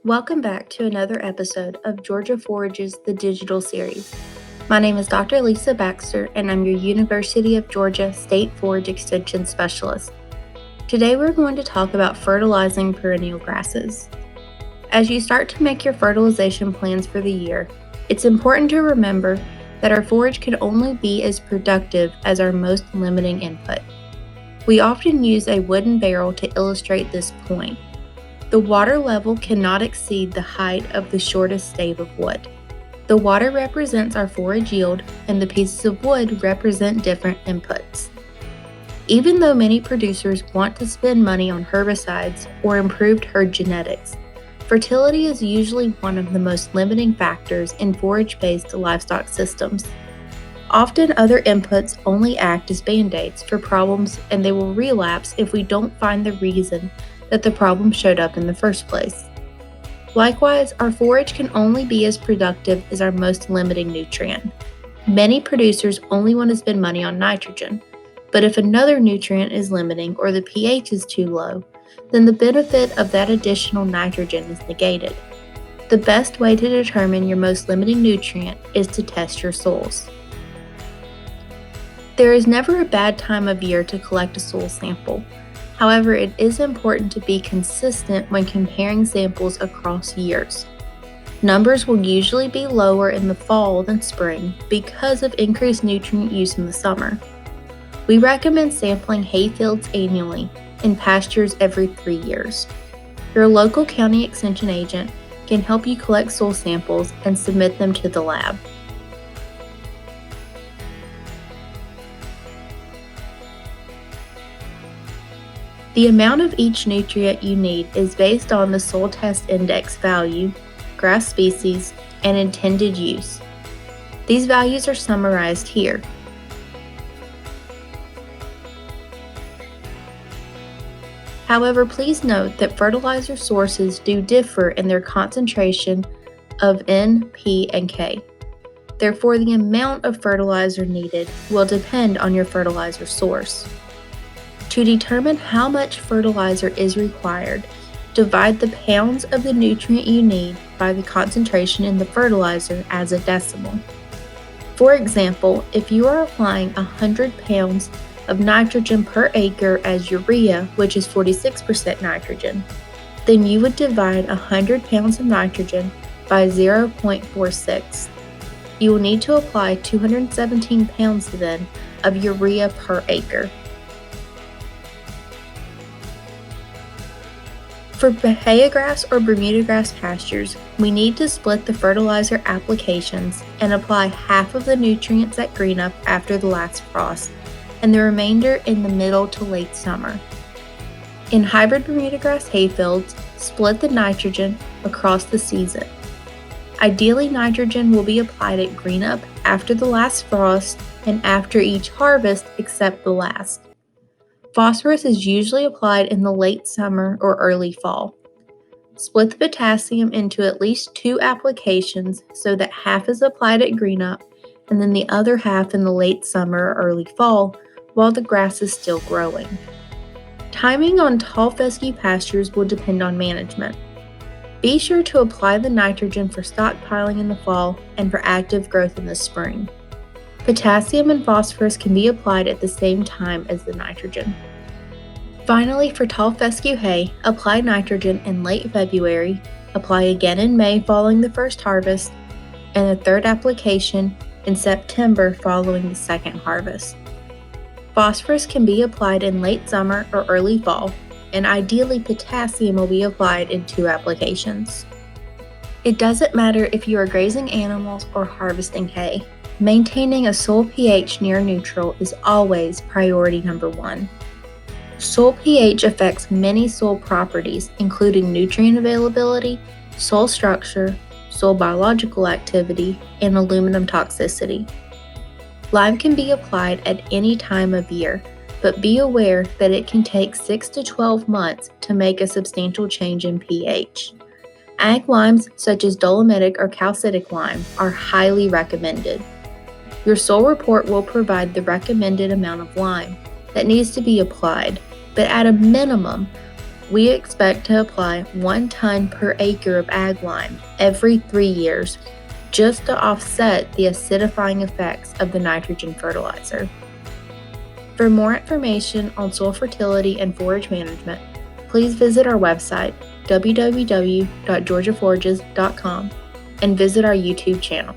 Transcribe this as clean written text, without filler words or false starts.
Welcome back to another episode of Georgia Forages, the digital series. My name is Dr. Lisa Baxter, and I'm your University of Georgia State Forage Extension Specialist. Today we're going to talk about fertilizing perennial grasses. As you start to make your fertilization plans for the year, it's important to remember that our forage can only be as productive as our most limiting input. We often use a wooden barrel to illustrate this point. The water level cannot exceed the height of the shortest stave of wood. The water represents our forage yield, and the pieces of wood represent different inputs. Even though many producers want to spend money on herbicides or improved herd genetics, fertility is usually one of the most limiting factors in forage-based livestock systems. Often other inputs only act as band-aids for problems, and they will relapse if we don't find the reason that the problem showed up in the first place. Likewise, our forage can only be as productive as our most limiting nutrient. Many producers only want to spend money on nitrogen, but if another nutrient is limiting or the pH is too low, then the benefit of that additional nitrogen is negated. The best way to determine your most limiting nutrient is to test your soils. There is never a bad time of year to collect a soil sample. However, it is important to be consistent when comparing samples across years. Numbers will usually be lower in the fall than spring because of increased nutrient use in the summer. We recommend sampling hayfields annually and pastures every 3 years. Your local county extension agent can help you collect soil samples and submit them to the lab. The amount of each nutrient you need is based on the soil test index value, grass species, and intended use. These values are summarized here. However, please note that fertilizer sources do differ in their concentration of N, P, and K. Therefore, the amount of fertilizer needed will depend on your fertilizer source. To determine how much fertilizer is required, divide the pounds of the nutrient you need by the concentration in the fertilizer as a decimal. For example, if you are applying 100 pounds of nitrogen per acre as urea, which is 46% nitrogen, then you would divide 100 pounds of nitrogen by 0.46. You will need to apply 217 pounds then of urea per acre. For Bahia grass or Bermuda grass pastures, we need to split the fertilizer applications and apply half of the nutrients at greenup after the last frost, and the remainder in the middle to late summer. In hybrid Bermuda grass hayfields, split the nitrogen across the season. Ideally, nitrogen will be applied at greenup after the last frost and after each harvest except the last. Phosphorus is usually applied in the late summer or early fall. Split the potassium into at least 2 applications so that half is applied at greenup and then the other half in the late summer or early fall while the grass is still growing. Timing on tall fescue pastures will depend on management. Be sure to apply the nitrogen for stockpiling in the fall and for active growth in the spring. Potassium and phosphorus can be applied at the same time as the nitrogen. Finally, for tall fescue hay, apply nitrogen in late February, apply again in May following the first harvest, and a third application in September following the second harvest. Phosphorus can be applied in late summer or early fall, and ideally potassium will be applied in 2 applications. It doesn't matter if you are grazing animals or harvesting hay. Maintaining a soil pH near neutral is always priority number 1. Soil pH affects many soil properties, including nutrient availability, soil structure, soil biological activity, and aluminum toxicity. Lime can be applied at any time of year, but be aware that it can take 6 to 12 months to make a substantial change in pH. Ag limes such as dolomitic or calcitic lime are highly recommended. Your soil report will provide the recommended amount of lime that needs to be applied, but at a minimum, We expect to apply 1 ton per acre of ag lime every 3 years just to offset the acidifying effects of the nitrogen fertilizer. For more information on soil fertility and forage management, please visit our website www.georgiaforages.com and visit our YouTube channel.